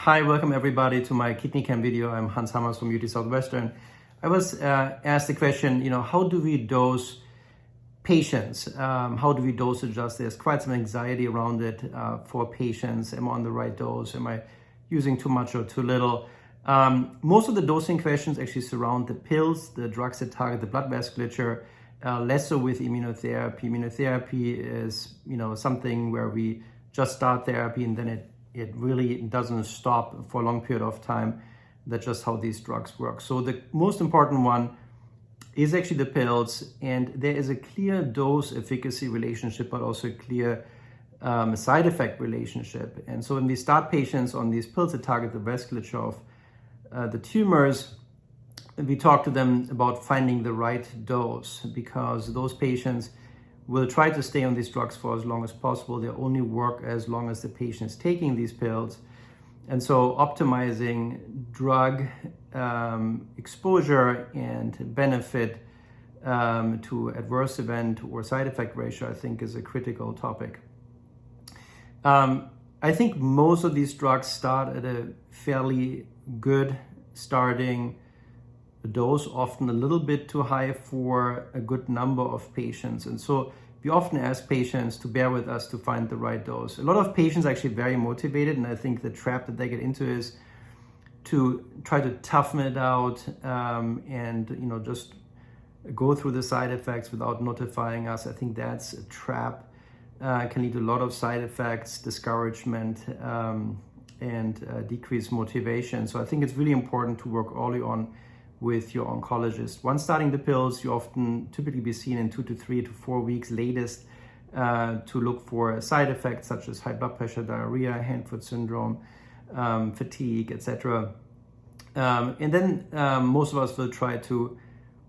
Hi, welcome everybody to my KidneyCAN video. I'm Hans Hammers from UTSW. I was asked the question, how do we dose patients? How do we dose adjust? There's quite some anxiety around it for patients. Am I on the right dose? Am I using too much or too little? Most of the dosing questions actually surround the pills, the drugs that target the blood vasculature, less so with immunotherapy. Immunotherapy is, something where we just start therapy and then it really doesn't stop for a long period of time. That's just how these drugs work. So the most important one is actually the pills, and there is a clear dose efficacy relationship, but also a clear side effect relationship. And so when we start patients on these pills that target the vasculature of the tumors, we talk to them about finding the right dose, because those patients will try to stay on these drugs for as long as possible. They only work as long as the patient is taking these pills. And so optimizing drug exposure and benefit to adverse event or side effect ratio, I think, is a critical topic. I think most of these drugs start at a fairly good starting dose, often a little bit too high for a good number of patients. And so we often ask patients to bear with us to find the right dose. A lot of patients are actually very motivated, and I think the trap that they get into is to try to toughen it out and just go through the side effects without notifying us. I think that's a trap. It can lead to a lot of side effects, discouragement, and decreased motivation. So I think it's really important to work early on with your oncologist. Once starting the pills, you often typically be seen in 2 to 3 to 4 weeks latest to look for side effects such as high blood pressure, diarrhea, hand-foot syndrome, fatigue, etc. And then most of us will try to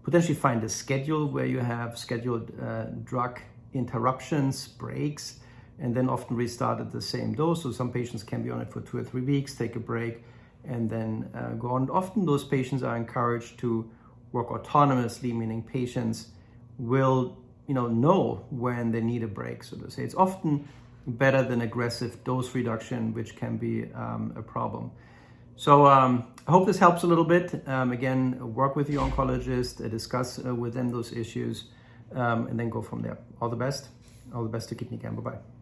potentially find a schedule where you have scheduled drug interruptions, breaks, and then often restart at the same dose. So some patients can be on it for 2 or 3 weeks, take a break, and then go on. Often those patients are encouraged to work autonomously, meaning patients will know when they need a break, so to say. It's often better than aggressive dose reduction, which can be a problem. So I hope this helps a little bit. Again, work with your oncologist, discuss with them those issues, and then go from there. All the best to KidneyCAN. Bye-bye.